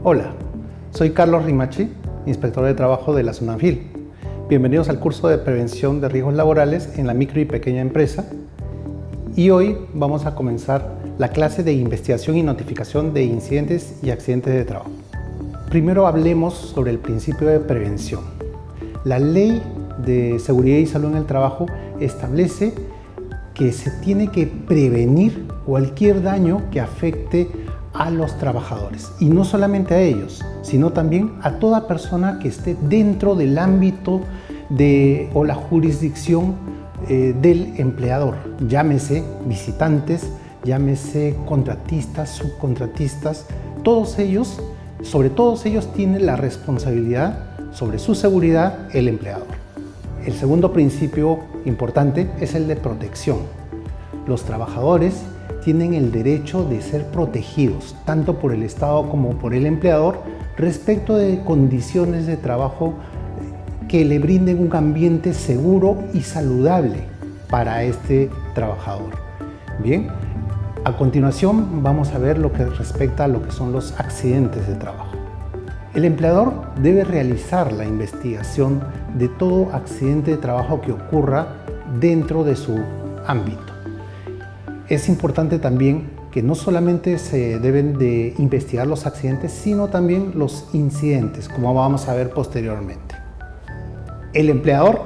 Hola, soy Carlos Rimachi, inspector de trabajo de la SUNAFIL. Bienvenidos al curso de prevención de riesgos laborales en la micro y pequeña empresa. Y hoy vamos a comenzar la clase de investigación y notificación de incidentes y accidentes de trabajo. Primero hablemos sobre el principio de prevención. La Ley de Seguridad y Salud en el Trabajo establece que se tiene que prevenir cualquier daño que afecte a los trabajadores, y no solamente a ellos, sino también a toda persona que esté dentro del ámbito o la jurisdicción del empleador, llámese visitantes, llámese contratistas, subcontratistas. Todos ellos, sobre todos ellos tiene la responsabilidad sobre su seguridad el empleador. El segundo principio importante es el de protección. Los trabajadores tienen el derecho de ser protegidos, tanto por el Estado como por el empleador, respecto de condiciones de trabajo que le brinden un ambiente seguro y saludable para este trabajador. Bien, a continuación vamos a ver lo que respecta a lo que son los accidentes de trabajo. El empleador debe realizar la investigación de todo accidente de trabajo que ocurra dentro de su ámbito. Es importante también que no solamente se deben de investigar los accidentes, sino también los incidentes, como vamos a ver posteriormente. El empleador,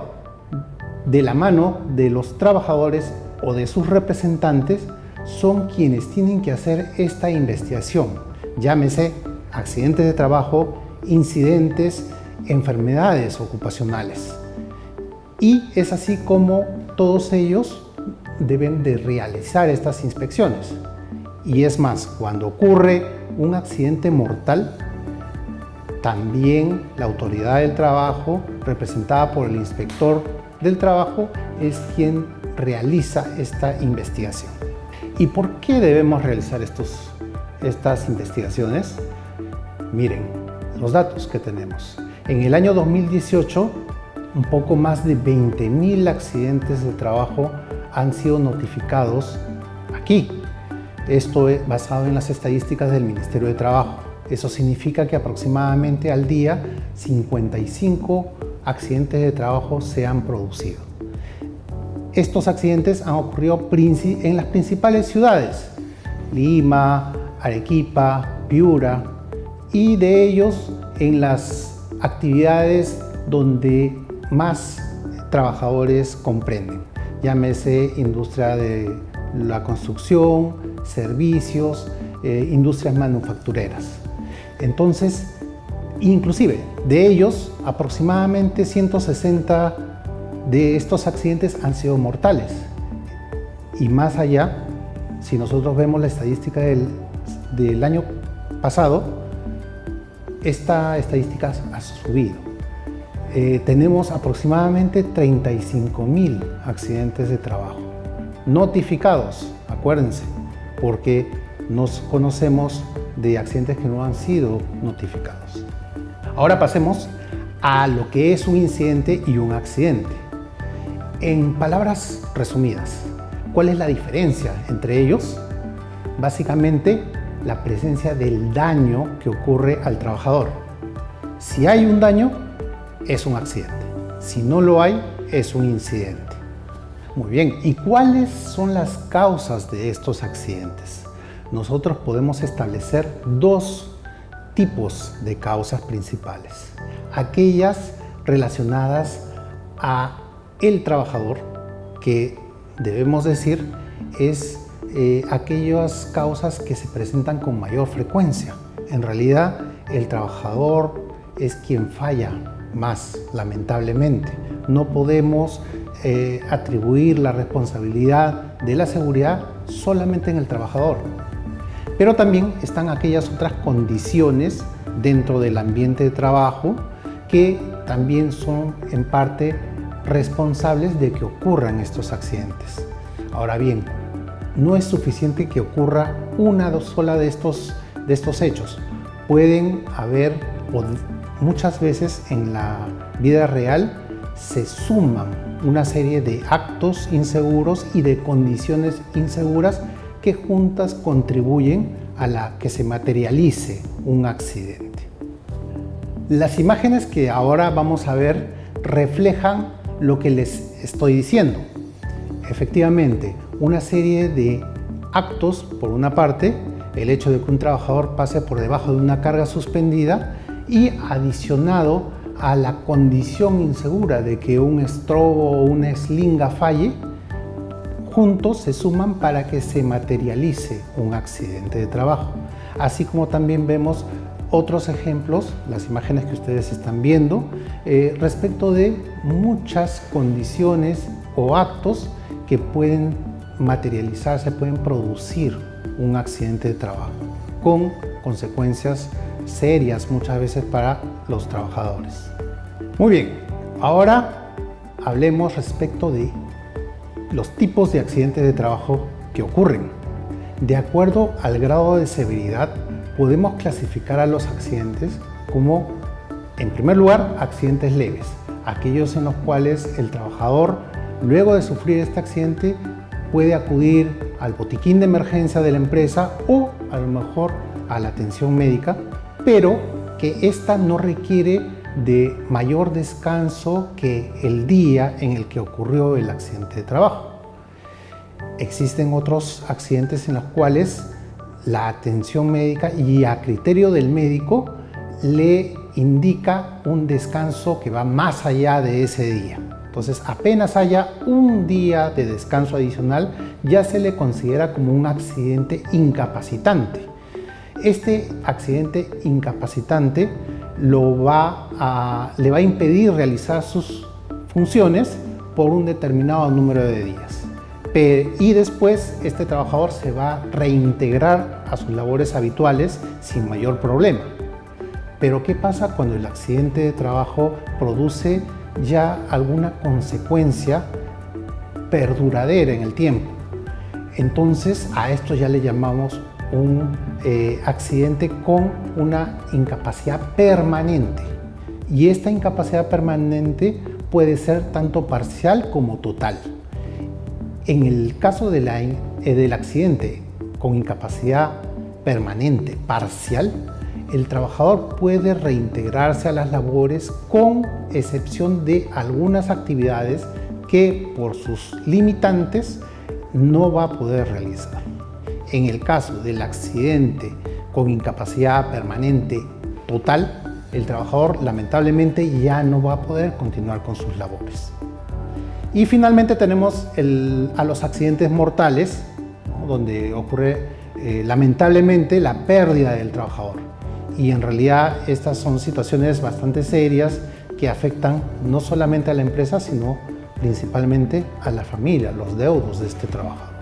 de la mano de los trabajadores o de sus representantes, son quienes tienen que hacer esta investigación, llámese accidentes de trabajo, incidentes, enfermedades ocupacionales. Y es así como todos ellos deben de realizar estas inspecciones. Y es más, cuando ocurre un accidente mortal, también la autoridad del trabajo, representada por el inspector del trabajo, es quien realiza esta investigación. ¿Y por qué debemos realizar estas investigaciones? Miren los datos que tenemos. En el año 2018, un poco más de 20.000 accidentes de trabajo han sido notificados aquí. Esto es basado en las estadísticas del Ministerio de Trabajo. Eso significa que aproximadamente al día 55 accidentes de trabajo se han producido. Estos accidentes han ocurrido en las principales ciudades: Lima, Arequipa, Piura, y de ellos en las actividades donde más trabajadores comprenden, llámese industria de la construcción, servicios, industrias manufactureras. Entonces, inclusive de ellos, aproximadamente 160 de estos accidentes han sido mortales. Y más allá, si nosotros vemos la estadística del año pasado, esta estadística ha subido. Tenemos aproximadamente 35.000 accidentes de trabajo notificados, acuérdense, porque nos conocemos de accidentes que no han sido notificados. Ahora pasemos a lo que es un incidente y un accidente. En palabras resumidas, ¿cuál es la diferencia entre ellos? Básicamente, la presencia del daño que ocurre al trabajador. Si hay un daño, es un accidente. Si no lo hay, es un incidente. Muy bien, ¿y cuáles son las causas de estos accidentes? Nosotros podemos establecer dos tipos de causas principales. Aquellas relacionadas a el trabajador, que debemos decir es aquellas causas que se presentan con mayor frecuencia. En realidad, el trabajador es quien falla más, lamentablemente. No podemos atribuir la responsabilidad de la seguridad solamente en el trabajador. Pero también están aquellas otras condiciones dentro del ambiente de trabajo que también son en parte responsables de que ocurran estos accidentes. Ahora bien, no es suficiente que ocurra una sola de estos hechos. Pueden haber, o muchas veces en la vida real, se suman una serie de actos inseguros y de condiciones inseguras que juntas contribuyen a la que se materialice un accidente. Las imágenes que ahora vamos a ver reflejan lo que les estoy diciendo. Efectivamente, una serie de actos, por una parte, el hecho de que un trabajador pase por debajo de una carga suspendida y adicionado a la condición insegura de que un estrobo o una eslinga falle, juntos se suman para que se materialice un accidente de trabajo. Así como también vemos otros ejemplos, las imágenes que ustedes están viendo, respecto de muchas condiciones o actos que pueden materializarse, pueden producir un accidente de trabajo, con consecuencias serias muchas veces para los trabajadores. Muy bien, ahora hablemos respecto de los tipos de accidentes de trabajo que ocurren. De acuerdo al grado de severidad, podemos clasificar a los accidentes como, en primer lugar, accidentes leves, aquellos en los cuales el trabajador, luego de sufrir este accidente, puede acudir al botiquín de emergencia de la empresa o a lo mejor a la atención médica, pero que ésta no requiere de mayor descanso que el día en el que ocurrió el accidente de trabajo. Existen otros accidentes en los cuales la atención médica y a criterio del médico le indica un descanso que va más allá de ese día. Entonces, apenas haya un día de descanso adicional, ya se le considera como un accidente incapacitante. Este accidente incapacitante le va a impedir realizar sus funciones por un determinado número de días. Y después este trabajador se va a reintegrar a sus labores habituales sin mayor problema. Pero ¿qué pasa cuando el accidente de trabajo produce ya alguna consecuencia perduradera en el tiempo? Entonces a esto ya le llamamos un accidente con una incapacidad permanente. Y esta incapacidad permanente puede ser tanto parcial como total. En el caso del accidente con incapacidad permanente parcial, el trabajador puede reintegrarse a las labores con excepción de algunas actividades que por sus limitantes no va a poder realizar. En el caso del accidente con incapacidad permanente total, el trabajador lamentablemente ya no va a poder continuar con sus labores. Y finalmente tenemos a los accidentes mortales, ¿no?, donde ocurre lamentablemente la pérdida del trabajador. Y en realidad estas son situaciones bastante serias que afectan no solamente a la empresa, sino principalmente a la familia, los deudos de este trabajador.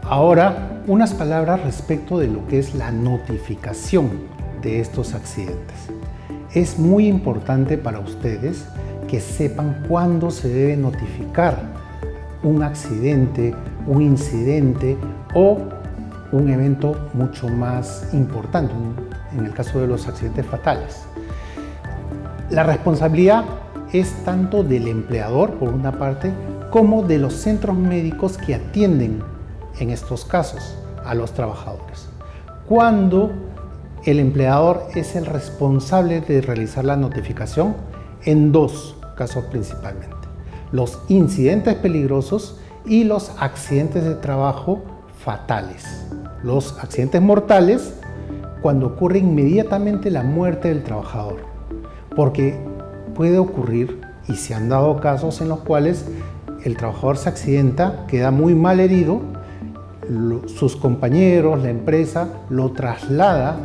Ahora, unas palabras respecto de lo que es la notificación de estos accidentes. Es muy importante para ustedes que sepan cuándo se debe notificar un accidente, un incidente o un evento mucho más importante, en el caso de los accidentes fatales. La responsabilidad es tanto del empleador, por una parte, como de los centros médicos que atienden en estos casos a los trabajadores. Cuando el empleador es el responsable de realizar la notificación en dos casos principalmente: los incidentes peligrosos y los accidentes de trabajo fatales. Los accidentes mortales, cuando ocurre inmediatamente la muerte del trabajador, porque puede ocurrir, y se han dado casos en los cuales el trabajador se accidenta, queda muy mal herido, sus compañeros, la empresa, lo traslada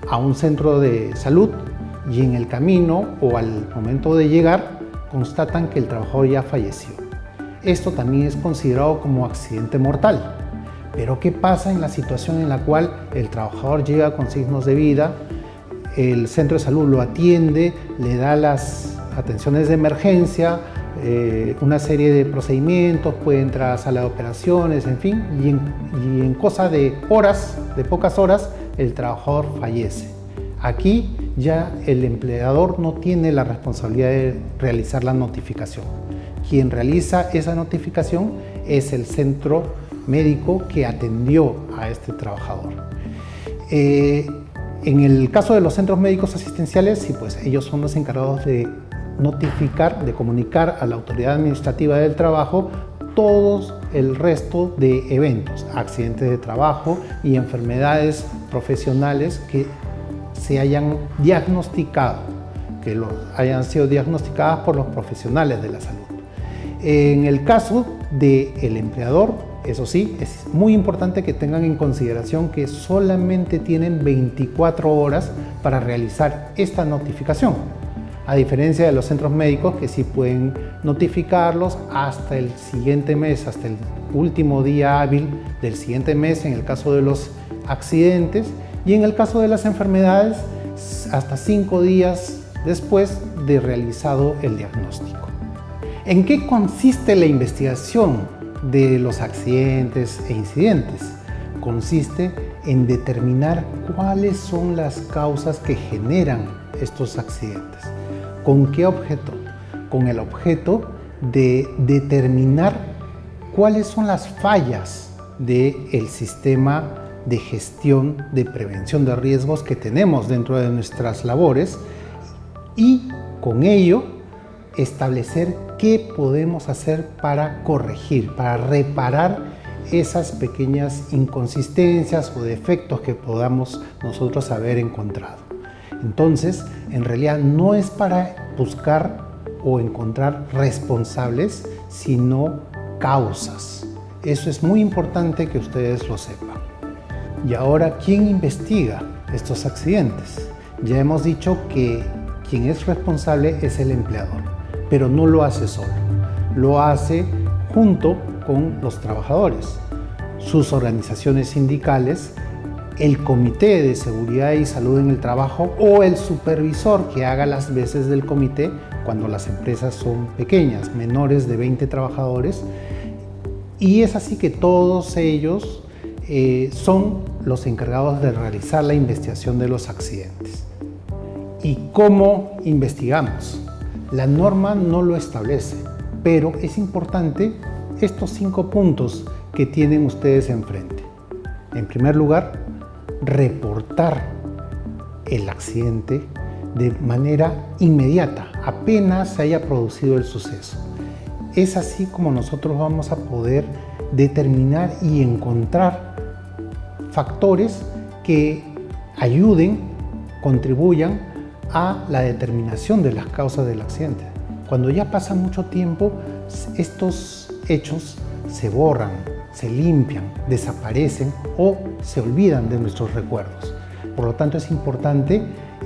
a un centro de salud y en el camino o al momento de llegar constatan que el trabajador ya falleció. Esto también es considerado como accidente mortal. Pero ¿qué pasa en la situación en la cual el trabajador llega con signos de vida, el centro de salud lo atiende, le da las atenciones de emergencia, una serie de procedimientos, puede entrar a sala de operaciones, en fin, y en cosa de horas, de pocas horas, el trabajador fallece? Aquí ya el empleador no tiene la responsabilidad de realizar la notificación. Quien realiza esa notificación es el centro médico que atendió a este trabajador. En el caso de los centros médicos asistenciales, sí, pues ellos son los encargados de notificar, de comunicar a la autoridad administrativa del trabajo todos el resto de eventos, accidentes de trabajo y enfermedades profesionales que se hayan diagnosticado, que hayan sido diagnosticadas por los profesionales de la salud. En el caso del empleador, eso sí, es muy importante que tengan en consideración que solamente tienen 24 horas para realizar esta notificación, a diferencia de los centros médicos que sí pueden notificarlos hasta el siguiente mes, hasta el último día hábil del siguiente mes en el caso de los accidentes, y en el caso de las enfermedades hasta 5 días después de realizado el diagnóstico. ¿En qué consiste la investigación de los accidentes e incidentes? Consiste en determinar cuáles son las causas que generan estos accidentes. ¿Con qué objeto? Con el objeto de determinar cuáles son las fallas del sistema de gestión de prevención de riesgos que tenemos dentro de nuestras labores y con ello establecer qué podemos hacer para corregir, para reparar esas pequeñas inconsistencias o defectos que podamos nosotros haber encontrado. Entonces, en realidad no es para buscar o encontrar responsables, sino causas. Eso es muy importante que ustedes lo sepan. Y ahora, ¿quién investiga estos accidentes? Ya hemos dicho que quien es responsable es el empleador, pero no lo hace solo, lo hace junto con los trabajadores, sus organizaciones sindicales, el Comité de Seguridad y Salud en el Trabajo o el supervisor que haga las veces del comité cuando las empresas son pequeñas, menores de 20 trabajadores, y es así que todos ellos son los encargados de realizar la investigación de los accidentes. ¿Y cómo investigamos? La norma no lo establece, pero es importante estos 5 puntos que tienen ustedes enfrente. En primer lugar, reportar el accidente de manera inmediata, apenas se haya producido el suceso. Es así como nosotros vamos a poder determinar y encontrar factores que ayuden, contribuyan a la determinación de las causas del accidente. Cuando ya pasa mucho tiempo, estos hechos se borran, se limpian, desaparecen o se olvidan de nuestros recuerdos. Por lo tanto, es importante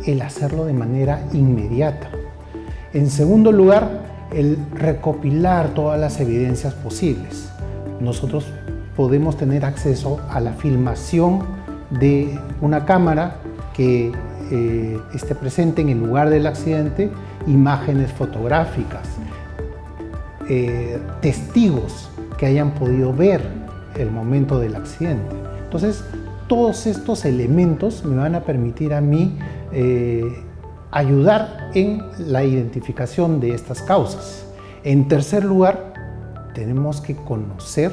el hacerlo de manera inmediata. En segundo lugar, el recopilar todas las evidencias posibles. Nosotros podemos tener acceso a la filmación de una cámara que esté presente en el lugar del accidente, imágenes fotográficas, testigos que hayan podido ver el momento del accidente. Entonces, todos estos elementos me van a permitir a mí ayudar en la identificación de estas causas. En tercer lugar, tenemos que conocer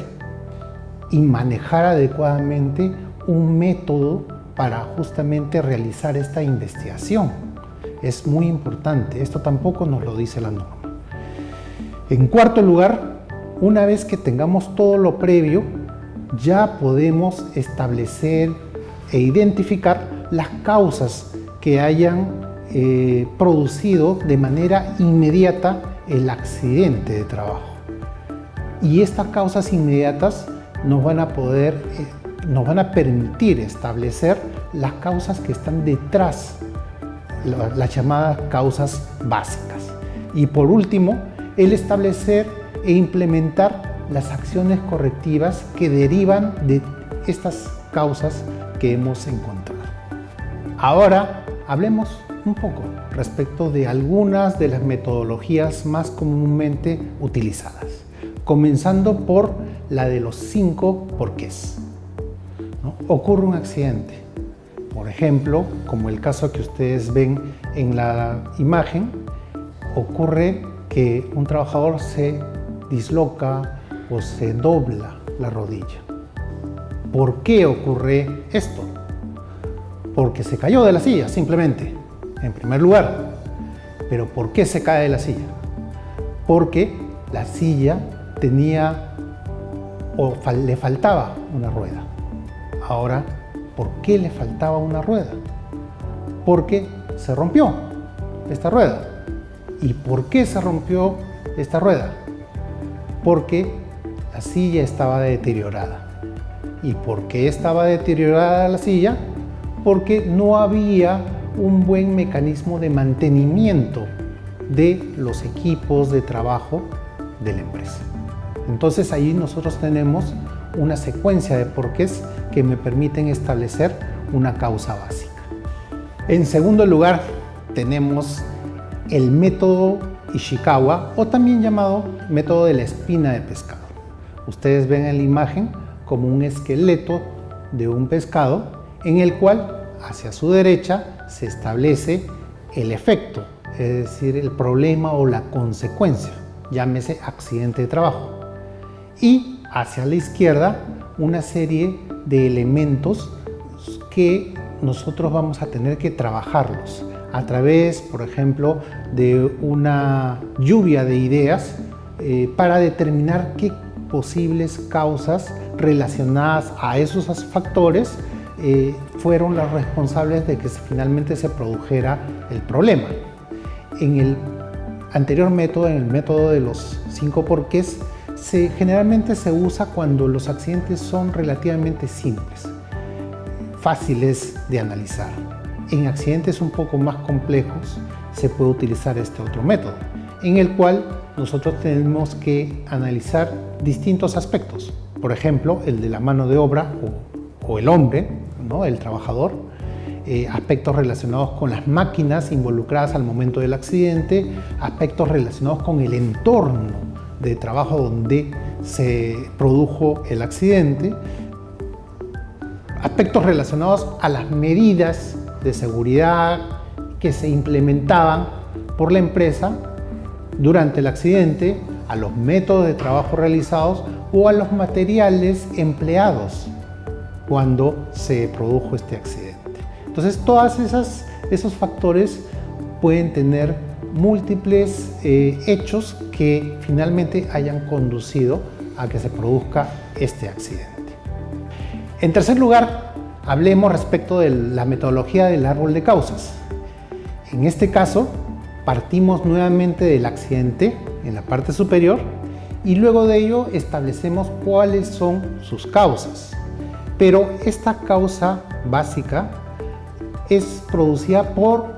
y manejar adecuadamente un método para justamente realizar esta investigación. Es muy importante, esto tampoco nos lo dice la norma. En cuarto lugar, una vez que tengamos todo lo previo, ya podemos establecer e identificar las causas que hayan producido de manera inmediata el accidente de trabajo. Y estas causas inmediatas nos van a permitir establecer las causas que están detrás, las llamadas causas básicas. Y por último, el establecer e implementar las acciones correctivas que derivan de estas causas que hemos encontrado. Ahora hablemos un poco respecto de algunas de las metodologías más comúnmente utilizadas, comenzando por la de los 5 porqués. ¿No? Ocurre un accidente, por ejemplo, como el caso que ustedes ven en la imagen, ocurre que un trabajador se disloca o se dobla la rodilla. ¿Por qué ocurre esto? porque se cayó de la silla, simplemente, en primer lugar. Pero ¿por qué se cae de la silla? Porque la silla tenía o le faltaba una rueda. Ahora, ¿por qué le faltaba una rueda? Porque se rompió esta rueda. ¿Y por qué se rompió esta rueda? Porque la silla estaba deteriorada. ¿Y por qué estaba deteriorada la silla? Porque no había un buen mecanismo de mantenimiento de los equipos de trabajo de la empresa. Entonces ahí nosotros tenemos una secuencia de porqués que me permiten establecer una causa básica. En segundo lugar, tenemos el método Ishikawa, o también llamado método de la espina de pescado. Ustedes ven en la imagen como un esqueleto de un pescado en el cual hacia su derecha se establece el efecto, es decir, el problema o la consecuencia, llámese accidente de trabajo. Y hacia la izquierda una serie de elementos que nosotros vamos a tener que trabajarlos a través, por ejemplo, de una lluvia de ideas para determinar qué posibles causas relacionadas a esos factores fueron las responsables de que finalmente se produjera el problema. En el anterior método, en el método de los 5 porqués, generalmente se usa cuando los accidentes son relativamente simples, fáciles de analizar. En accidentes un poco más complejos se puede utilizar este otro método, en el cual nosotros tenemos que analizar distintos aspectos. Por ejemplo, el de la mano de obra o el hombre, ¿no? El trabajador, aspectos relacionados con las máquinas involucradas al momento del accidente, aspectos relacionados con el entorno de trabajo donde se produjo el accidente, aspectos relacionados a las medidas de seguridad que se implementaban por la empresa durante el accidente, a los métodos de trabajo realizados o a los materiales empleados cuando se produjo este accidente. Entonces, todos esos factores pueden tener múltiples hechos que finalmente hayan conducido a que se produzca este accidente. En tercer lugar, hablemos respecto de la metodología del árbol de causas. En este caso, partimos nuevamente del accidente en la parte superior y luego de ello establecemos cuáles son sus causas. Pero esta causa básica es producida por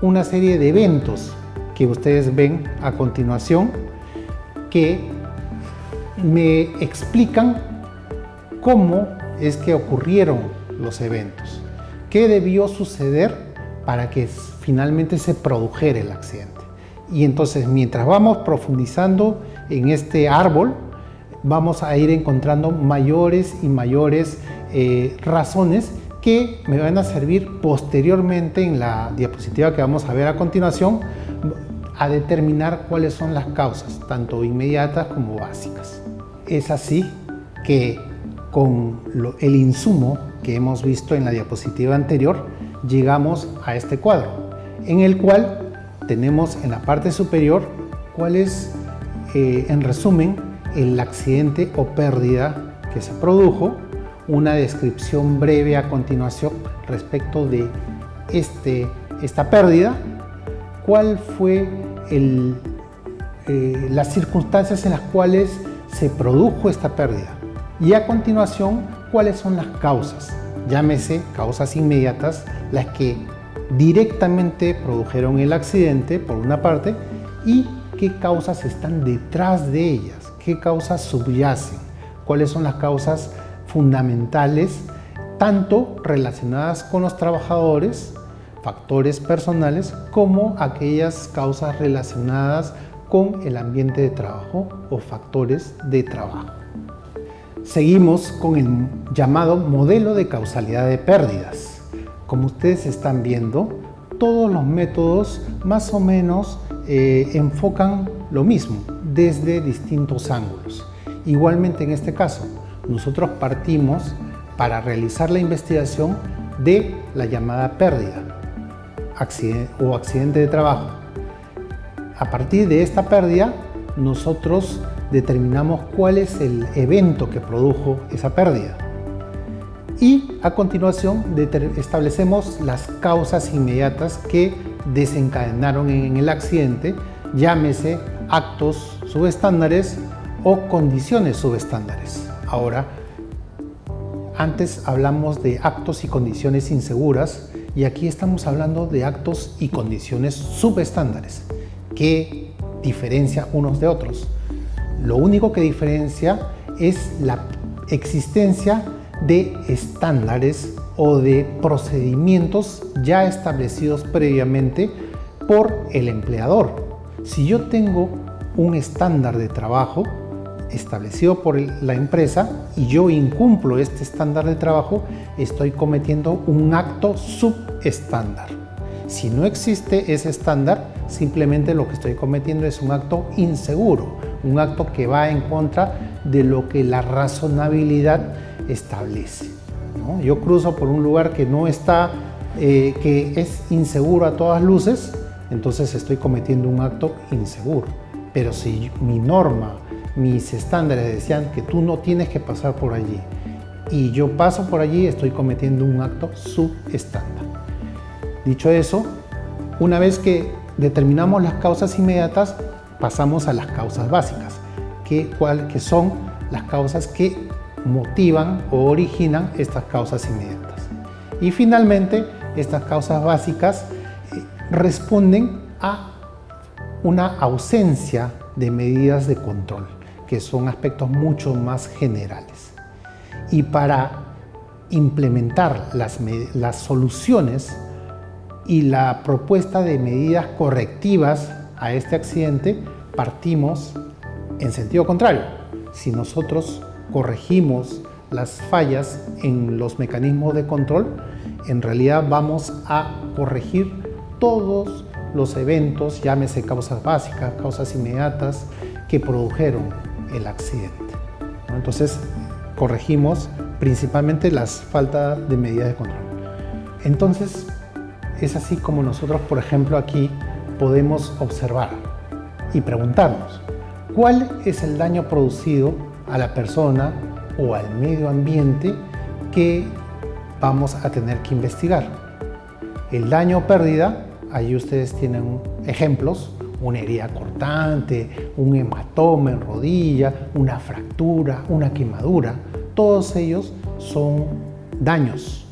una serie de eventos que ustedes ven a continuación que me explican cómo es que ocurrieron los eventos, qué debió suceder para que finalmente se produjera el accidente. Y entonces, mientras vamos profundizando en este árbol, vamos a ir encontrando mayores y mayores razones que me van a servir posteriormente en la diapositiva que vamos a ver a continuación a determinar cuáles son las causas, tanto inmediatas como básicas. Es así que con el insumo que hemos visto en la diapositiva anterior, llegamos a este cuadro, en el cual tenemos en la parte superior cuál es, en resumen, el accidente o pérdida que se produjo, una descripción breve a continuación respecto de esta pérdida, cuál fue las circunstancias en las cuales se produjo esta pérdida y a continuación cuáles son las causas, llámese causas inmediatas, las que directamente produjeron el accidente por una parte y qué causas están detrás de ellas, qué causas subyacen, cuáles son las causas fundamentales, tanto relacionadas con los trabajadores, factores personales, como aquellas causas relacionadas con el ambiente de trabajo o factores de trabajo. Seguimos con el llamado modelo de causalidad de pérdidas. Como ustedes están viendo, todos los métodos más o menos enfocan lo mismo desde distintos ángulos. Igualmente en este caso, nosotros partimos para realizar la investigación de la llamada pérdida o accidente de trabajo. A partir de esta pérdida, nosotros determinamos cuál es el evento que produjo esa pérdida. Y a continuación establecemos las causas inmediatas que desencadenaron en el accidente, llámese actos subestándares o condiciones subestándares. Ahora, antes hablamos de actos y condiciones inseguras y aquí estamos hablando de actos y condiciones subestándares que diferencian unos de otros. Lo único que diferencia es la existencia de estándares o de procedimientos ya establecidos previamente por el empleador. Si yo tengo un estándar de trabajo establecido por la empresa y yo incumplo este estándar de trabajo, estoy cometiendo un acto subestándar. Si no existe ese estándar, simplemente lo que estoy cometiendo es un acto inseguro, un acto que va en contra de lo que la razonabilidad establece, ¿no? Yo cruzo por un lugar que no está, que es inseguro a todas luces, entonces estoy cometiendo un acto inseguro. Pero si mi norma, mis estándares decían que tú no tienes que pasar por allí y yo paso por allí, estoy cometiendo un acto subestándar. Dicho eso, una vez que determinamos las causas inmediatas, pasamos a las causas básicas, que son las causas que motivan o originan estas causas inmediatas. Y finalmente, estas causas básicas responden a una ausencia de medidas de control, que son aspectos mucho más generales. Y para implementar las soluciones y la propuesta de medidas correctivas a este accidente, partimos en sentido contrario. Si nosotros corregimos las fallas en los mecanismos de control, en realidad vamos a corregir todos los eventos, llámese causas básicas, causas inmediatas, que produjeron el accidente, ¿no? Entonces, corregimos principalmente las faltas de medidas de control. Entonces, es así como nosotros, por ejemplo, aquí podemos observar y preguntarnos, ¿cuál es el daño producido a la persona o al medio ambiente que vamos a tener que investigar? El daño o pérdida, ahí ustedes tienen ejemplos: una herida cortante, un hematoma en rodilla, una fractura, una quemadura. Todos ellos son daños.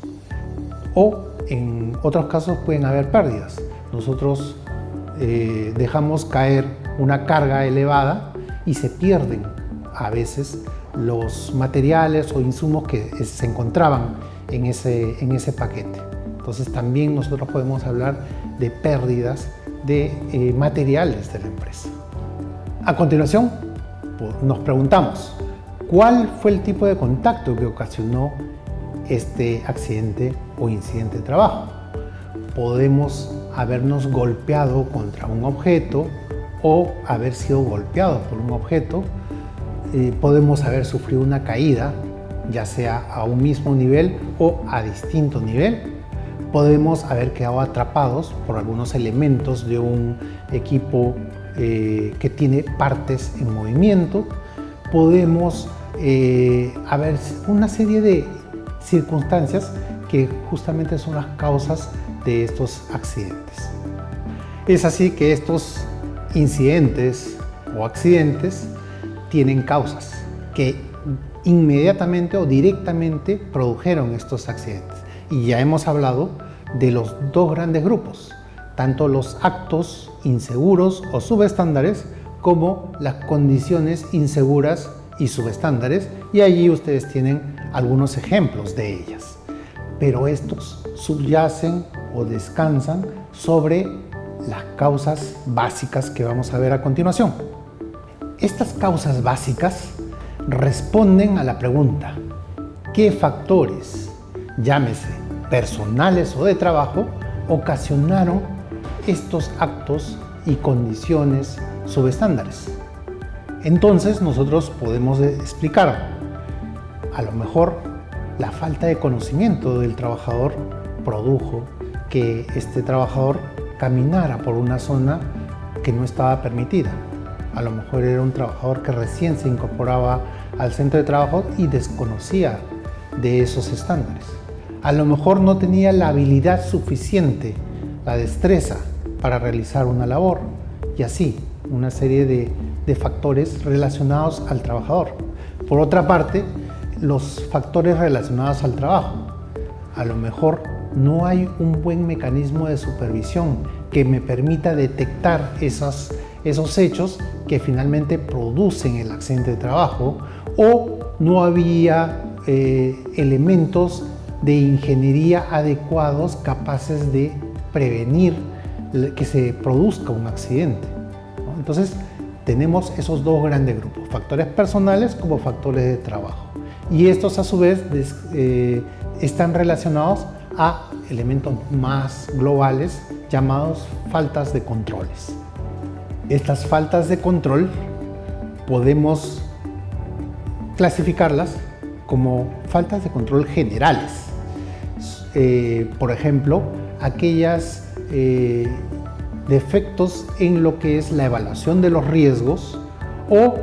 O en otros casos pueden haber pérdidas. Nosotros dejamos caer una carga elevada y se pierden a veces los materiales o insumos que se encontraban en ese paquete. Entonces también nosotros podemos hablar de pérdidas de materiales de la empresa. A continuación, nos preguntamos, ¿cuál fue el tipo de contacto que ocasionó este accidente o incidente de trabajo? Podemos habernos golpeado contra un objeto o haber sido golpeados por un objeto. Podemos haber sufrido una caída, ya sea a un mismo nivel o a distinto nivel. Podemos haber quedado atrapados por algunos elementos de un equipo que tiene partes en movimiento. Podemos haber una serie de circunstancias que justamente son las causas de estos accidentes. Es así que estos incidentes o accidentes tienen causas que inmediatamente o directamente produjeron estos accidentes. Y ya hemos hablado de los dos grandes grupos, tanto los actos inseguros o subestándares como las condiciones inseguras y subestándares, y allí ustedes tienen algunos ejemplos de ellas. Pero estos subyacen o descansan sobre las causas básicas que vamos a ver a continuación. Estas causas básicas responden a la pregunta: ¿qué factores, llámese personales o de trabajo, ocasionaron estos actos y condiciones subestándares? Entonces nosotros podemos explicar, a lo mejor, la falta de conocimiento del trabajador produjo que este trabajador caminara por una zona que no estaba permitida. A lo mejor era un trabajador que recién se incorporaba al centro de trabajo y desconocía de esos estándares. A lo mejor no tenía la habilidad suficiente, la destreza para realizar una labor, y así una serie de factores relacionados al trabajador. Por otra parte, los factores relacionados al trabajo. A lo mejor no hay un buen mecanismo de supervisión que me permita detectar esos hechos que finalmente producen el accidente de trabajo, o no había elementos de ingeniería adecuados capaces de prevenir que se produzca un accidente, ¿no? Entonces tenemos esos dos grandes grupos, factores personales como factores de trabajo, y estos a su vez están relacionados a elementos más globales llamados faltas de controles. Estas faltas de control podemos clasificarlas como faltas de control generales. Por ejemplo, aquellas defectos en lo que es la evaluación de los riesgos o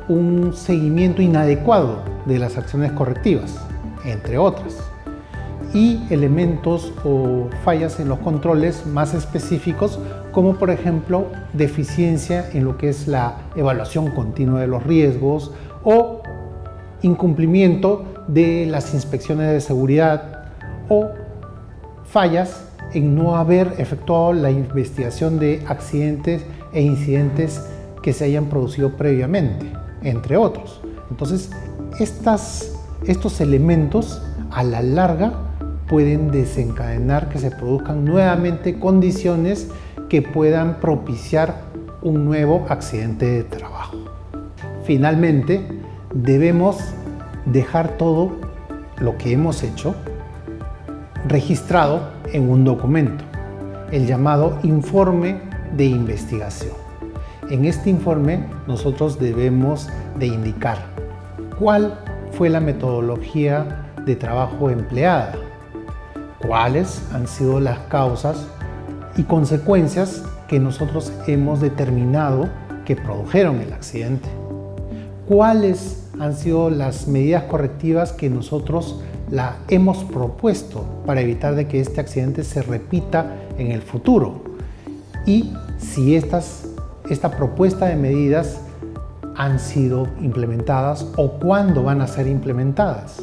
un seguimiento inadecuado de las acciones correctivas, entre otras. Y elementos o fallas en los controles más específicos, como por ejemplo deficiencia en lo que es la evaluación continua de los riesgos o incumplimiento de las inspecciones de seguridad o fallas en no haber efectuado la investigación de accidentes e incidentes que se hayan producido previamente, entre otros. Entonces, estos elementos a la larga pueden desencadenar que se produzcan nuevamente condiciones que puedan propiciar un nuevo accidente de trabajo. Finalmente, debemos dejar todo lo que hemos hecho registrado en un documento, el llamado informe de investigación. En este informe nosotros debemos de indicar cuál fue la metodología de trabajo empleada, cuáles han sido las causas y consecuencias que nosotros hemos determinado que produjeron el accidente, cuáles han sido las medidas correctivas que nosotros hemos propuesto para evitar de que este accidente se repita en el futuro, y si esta propuesta de medidas han sido implementadas o cuándo van a ser implementadas.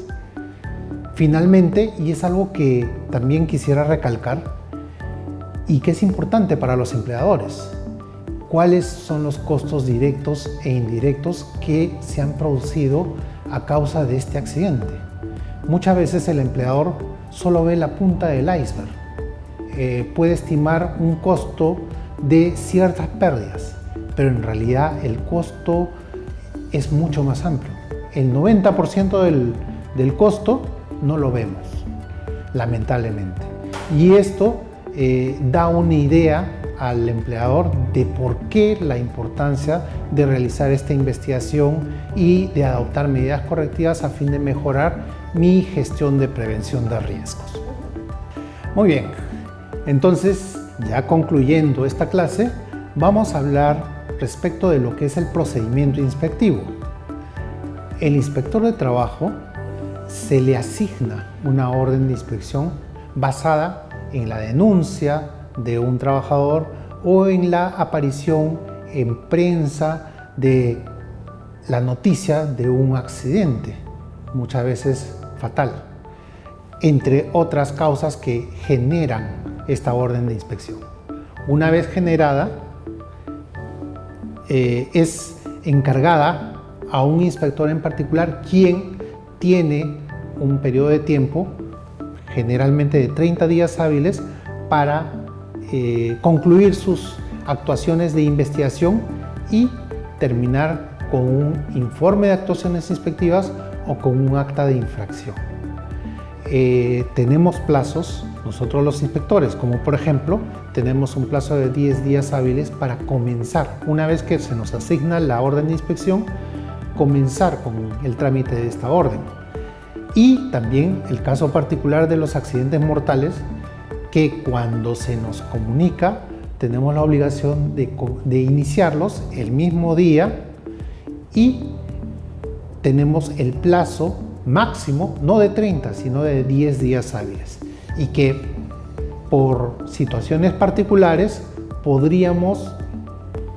Finalmente, y es algo que también quisiera recalcar y que es importante para los empleadores, cuáles son los costos directos e indirectos que se han producido a causa de este accidente. Muchas veces el empleador solo ve la punta del iceberg, puede estimar un costo de ciertas pérdidas, pero en realidad el costo es mucho más amplio. El 90% del costo no lo vemos, lamentablemente. Y esto da una idea al empleador de por qué la importancia de realizar esta investigación y de adoptar medidas correctivas a fin de mejorar mi gestión de prevención de riesgos. Muy bien, entonces ya concluyendo esta clase, vamos a hablar respecto de lo que es el procedimiento inspectivo. El inspector de trabajo se le asigna una orden de inspección basada en la denuncia de un trabajador o en la aparición en prensa de la noticia de un accidente, muchas veces fatal, entre otras causas que generan esta orden de inspección. Una vez generada, es encargada a un inspector en particular, quien tiene un periodo de tiempo, generalmente de 30 días hábiles, para concluir sus actuaciones de investigación y terminar con un informe de actuaciones inspectivas o con un acta de infracción. Tenemos plazos, nosotros los inspectores, como por ejemplo, tenemos un plazo de 10 días hábiles para comenzar, una vez que se nos asigna la orden de inspección, comenzar con el trámite de esta orden. Y también el caso particular de los accidentes mortales, que cuando se nos comunica tenemos la obligación de iniciarlos el mismo día y tenemos el plazo máximo, no de 30, sino de 10 días hábiles. Y que por situaciones particulares podríamos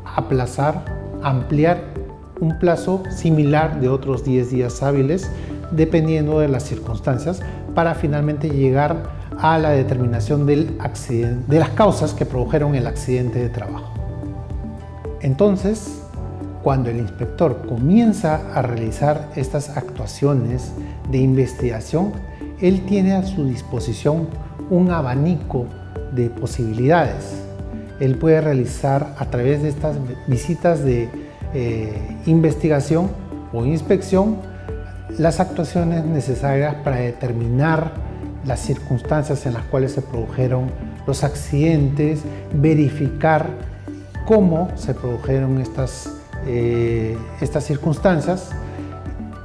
aplazar, ampliar un plazo similar de otros 10 días hábiles, dependiendo de las circunstancias, para finalmente llegar a la determinación del accidente, de las causas que produjeron el accidente de trabajo. Entonces, cuando el inspector comienza a realizar estas actuaciones de investigación, él tiene a su disposición un abanico de posibilidades. Él puede realizar a través de estas visitas de investigación o inspección las actuaciones necesarias para determinar las circunstancias en las cuales se produjeron los accidentes, verificar cómo se produjeron estas circunstancias,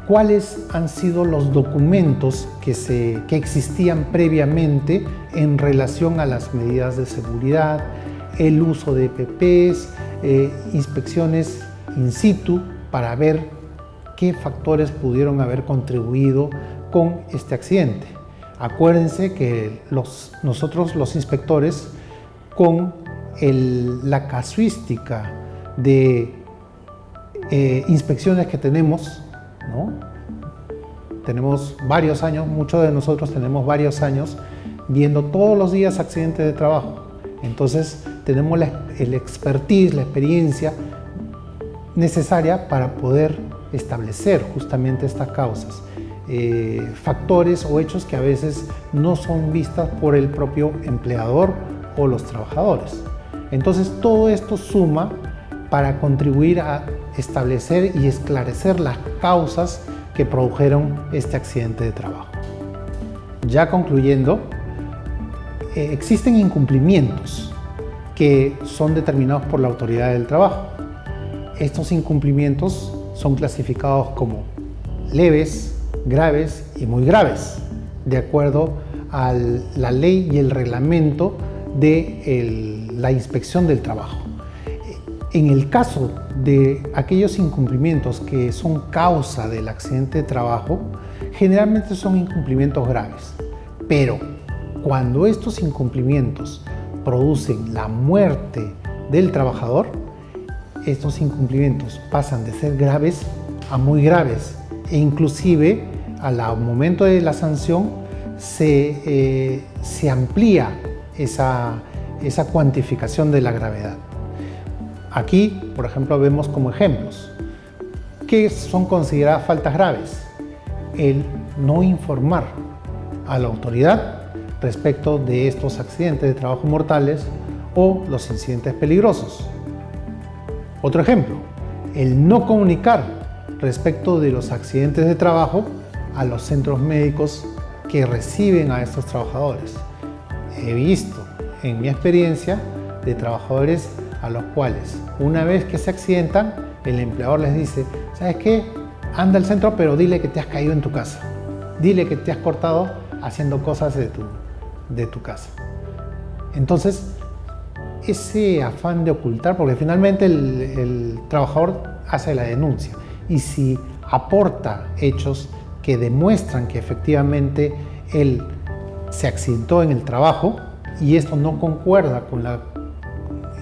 cuáles han sido los documentos que existían previamente en relación a las medidas de seguridad, el uso de EPPs, inspecciones in situ para ver qué factores pudieron haber contribuido con este accidente. Acuérdense que nosotros los inspectores, con la casuística de inspecciones que tenemos, ¿no? Tenemos varios años, muchos de nosotros tenemos varios años viendo todos los días accidentes de trabajo. Entonces tenemos el expertise, la experiencia necesaria para poder establecer justamente estas causas, factores o hechos que a veces no son vistas por el propio empleador o los trabajadores. Entonces todo esto suma para contribuir a establecer y esclarecer las causas que produjeron este accidente de trabajo. Ya concluyendo, existen incumplimientos que son determinados por la autoridad del trabajo. Estos incumplimientos son clasificados como leves, graves y muy graves, de acuerdo a la ley y el reglamento de la inspección del trabajo. En el caso de aquellos incumplimientos que son causa del accidente de trabajo, generalmente son incumplimientos graves, pero cuando estos incumplimientos producen la muerte del trabajador, estos incumplimientos pasan de ser graves a muy graves e inclusive al momento de la sanción se amplía esa cuantificación de la gravedad. Aquí, por ejemplo, vemos como ejemplos que son consideradas faltas graves: el no informar a la autoridad respecto de estos accidentes de trabajo mortales o los incidentes peligrosos. Otro ejemplo, el no comunicar respecto de los accidentes de trabajo a los centros médicos que reciben a estos trabajadores. He visto en mi experiencia de trabajadores a los cuales una vez que se accidentan, el empleador les dice: ¿sabes qué? Anda al centro, pero dile que te has caído en tu casa. Dile que te has cortado haciendo cosas de tu casa. Entonces, ese afán de ocultar, porque finalmente el trabajador hace la denuncia, y si aporta hechos que demuestran que efectivamente él se accidentó en el trabajo y esto no concuerda con la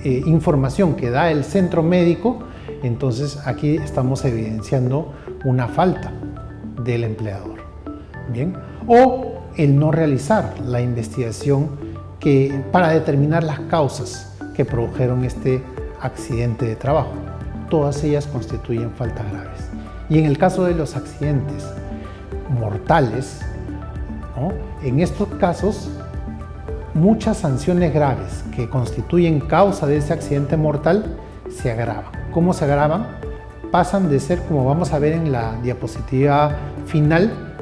información que da el centro médico, entonces aquí estamos evidenciando una falta del empleador. Bien, o el no realizar la investigación para determinar las causas que produjeron este accidente de trabajo. Todas ellas constituyen faltas graves. Y en el caso de los accidentes mortales, ¿no? En estos casos, muchas sanciones graves que constituyen causa de ese accidente mortal se agravan. ¿Cómo se agravan? Pasan de ser, como vamos a ver en la diapositiva final,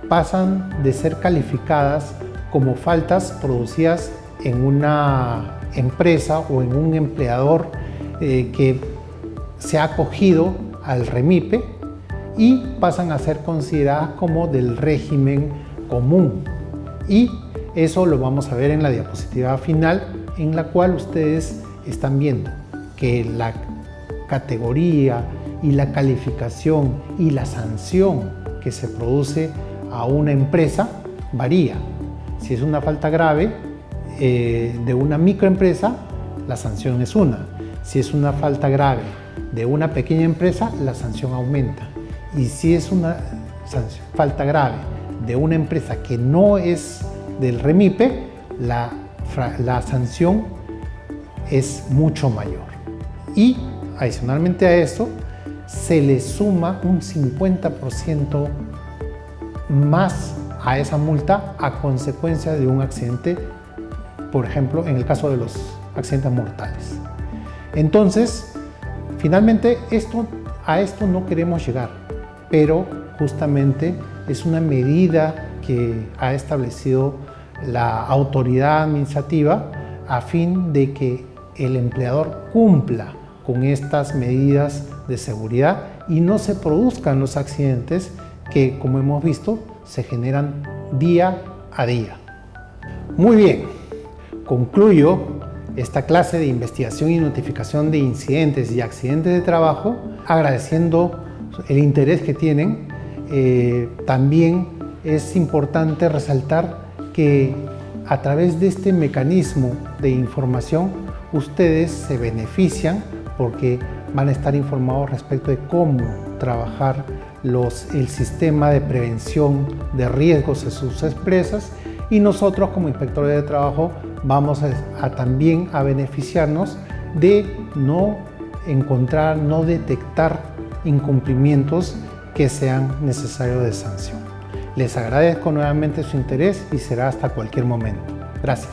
pasan de ser calificadas como faltas producidas en una empresa o en un empleador que se ha acogido al REMIPE y pasan a ser consideradas como del régimen común. Y eso lo vamos a ver en la diapositiva final, en la cual ustedes están viendo que la categoría y la calificación y la sanción que se produce a una empresa varía. Si es una falta grave de una microempresa, la sanción es una. Si es una falta grave de una pequeña empresa, la sanción aumenta. Y si es una falta grave de una empresa que no es del REMIPE, la sanción es mucho mayor. Y adicionalmente a eso, se le suma un 50% más a esa multa a consecuencia de un accidente, por ejemplo, en el caso de los accidentes mortales. Entonces, finalmente, a esto no queremos llegar, pero justamente es una medida que ha establecido la autoridad administrativa a fin de que el empleador cumpla con estas medidas de seguridad y no se produzcan los accidentes que, como hemos visto, se generan día a día. Muy bien, concluyo esta clase de investigación y notificación de incidentes y accidentes de trabajo agradeciendo el interés que tienen. También es importante resaltar que a través de este mecanismo de información ustedes se benefician porque van a estar informados respecto de cómo trabajar el sistema de prevención de riesgos en sus empresas, y nosotros como inspectores de trabajo vamos también a beneficiarnos de no detectar incumplimientos que sean necesarios de sanción. Les agradezco nuevamente su interés y será hasta cualquier momento. Gracias.